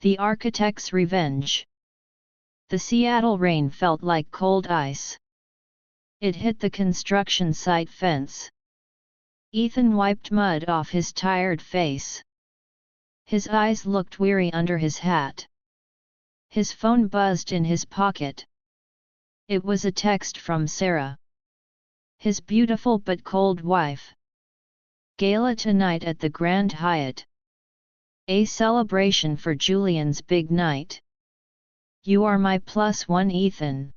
The Architect's Revenge. The Seattle rain felt like cold ice. It hit the construction site fence. Ethan wiped mud off his tired face. His eyes looked weary under his hat. His phone buzzed in his pocket. It was a text from Sarah, his beautiful but cold wife. Gala tonight at the Grand Hyatt. A celebration for Julian's big night. You are my +1, Ethan.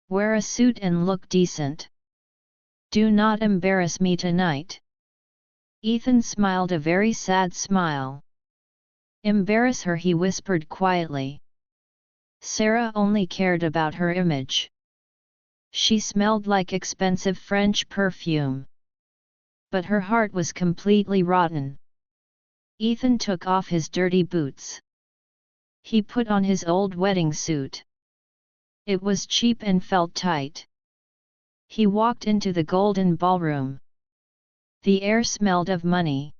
Wear a suit and look decent. Do not embarrass me tonight. Ethan smiled a very sad smile. Embarrass her, he whispered quietly. Sarah only cared about her image. She smelled like expensive French perfume. But her heart was completely rotten. Ethan took off his dirty boots. He put on his old wedding suit. It was cheap and felt tight. He walked into the golden ballroom. The air smelled of money.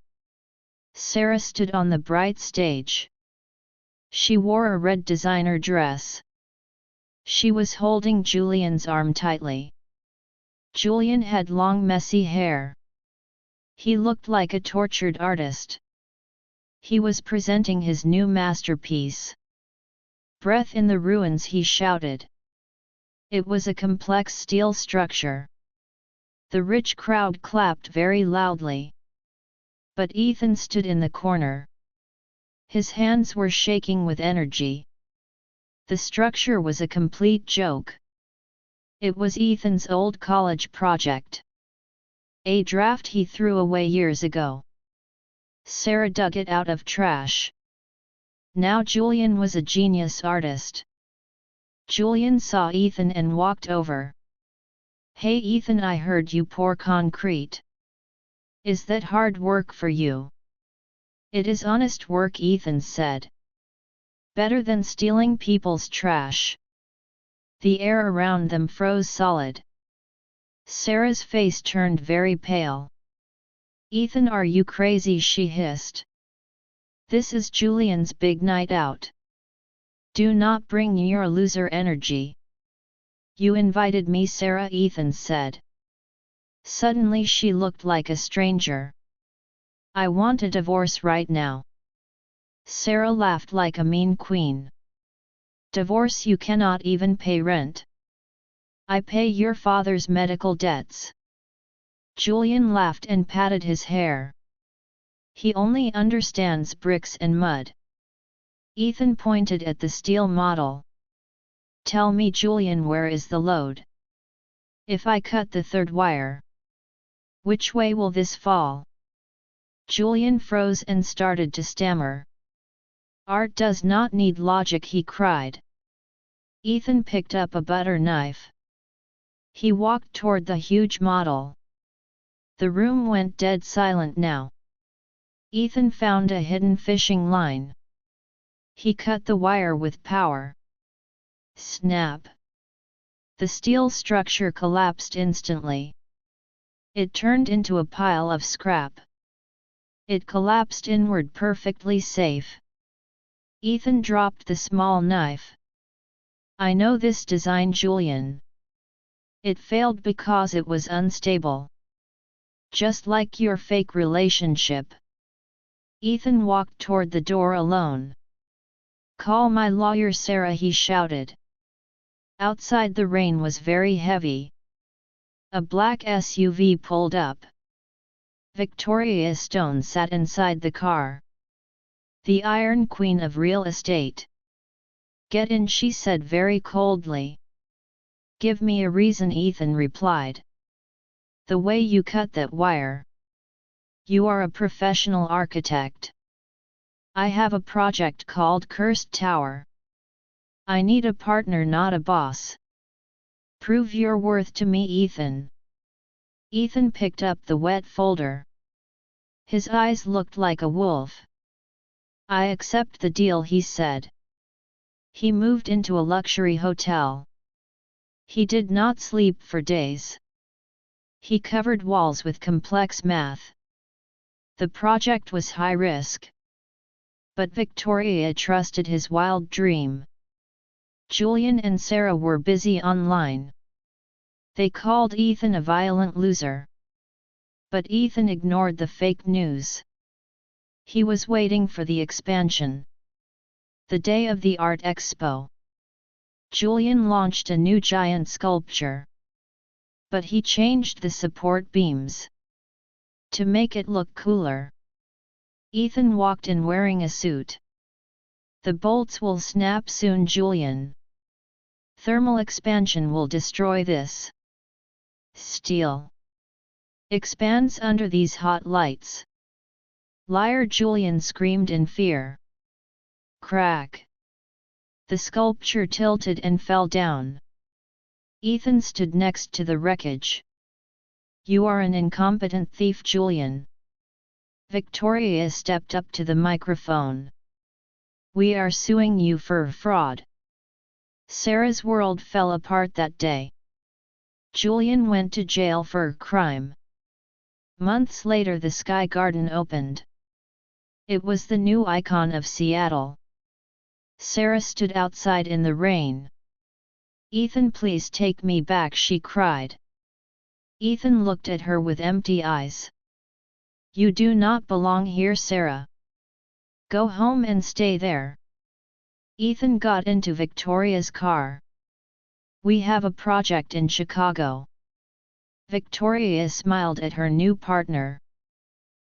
Sarah stood on the bright stage. She wore a red designer dress. She was holding Julian's arm tightly. Julian had long messy hair. He looked like a tortured artist. He was presenting his new masterpiece. Breath in the ruins, he shouted. It was a complex steel structure. The rich crowd clapped very loudly. But Ethan stood in the corner. His hands were shaking with energy. The structure was a complete joke. It was Ethan's old college project. A draft he threw away years ago. Sarah dug it out of trash. Now Julian was a genius artist. Julian saw Ethan and walked over. Hey Ethan, I heard you pour concrete. Is that hard work for you? It is honest work, Ethan said. Better than stealing people's trash. The air around them froze solid. Sarah's face turned very pale. Ethan, are you crazy? She hissed. This is Julian's big night out. Do not bring your loser energy. You invited me, Sarah, Ethan said. Suddenly she looked like a stranger. I want a divorce right now. Sarah laughed like a mean queen. Divorce? You cannot even pay rent. I pay your father's medical debts. Julian laughed and patted his hair. He only understands bricks and mud. Ethan pointed at the steel model. Tell me, Julian, where is the load? If I cut the third wire, which way will this fall? Julian froze and started to stammer. Art does not need logic, he cried. Ethan picked up a butter knife. He walked toward the huge model. The room went dead silent now. Ethan found a hidden fishing line. He cut the wire with power. Snap! The steel structure collapsed instantly. It turned into a pile of scrap. It collapsed inward, perfectly safe. Ethan dropped the small knife. I know this design, Julian. It failed because it was unstable. Just like your fake relationship. Ethan walked toward the door alone. Call my lawyer, Sarah, he shouted. Outside the rain was very heavy. A black SUV pulled up. Victoria Stone sat inside the car. The Iron Queen of real estate. Get in, she said very coldly. Give me a reason, Ethan replied. The way you cut that wire. You are a professional architect. I have a project called Cursed Tower. I need a partner, not a boss. Prove your worth to me, Ethan. Ethan picked up the wet folder. His eyes looked like a wolf. I accept the deal, he said. He moved into a luxury hotel. He did not sleep for days. He covered walls with complex math. The project was high risk. But Victoria trusted his wild dream. Julian and Sarah were busy online. They called Ethan a violent loser. But Ethan ignored the fake news. He was waiting for the expansion. The day of the art expo, Julian launched a new giant sculpture. But he changed the support beams to make it look cooler. Ethan walked in wearing a suit. The bolts will snap soon, Julian. Thermal expansion will destroy this. Steel expands under these hot lights. Liar, Julian screamed in fear. Crack! The sculpture tilted and fell down. Ethan stood next to the wreckage. You are an incompetent thief, Julian. Victoria stepped up to the microphone. We are suing you for fraud. Sarah's world fell apart that day. Julian went to jail for crime. Months later, the Sky Garden opened. It was the new icon of Seattle. Sarah stood outside in the rain. Ethan, please take me back, she cried. Ethan looked at her with empty eyes. You do not belong here, Sarah. Go home and stay there. Ethan got into Victoria's car. We have a project in Chicago. Victoria smiled at her new partner.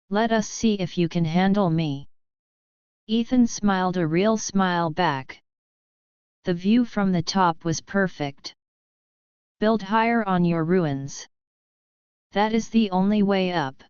Let us see if you can handle me. Ethan smiled a real smile back. The view from the top was perfect. Build higher on your ruins. That is the only way up.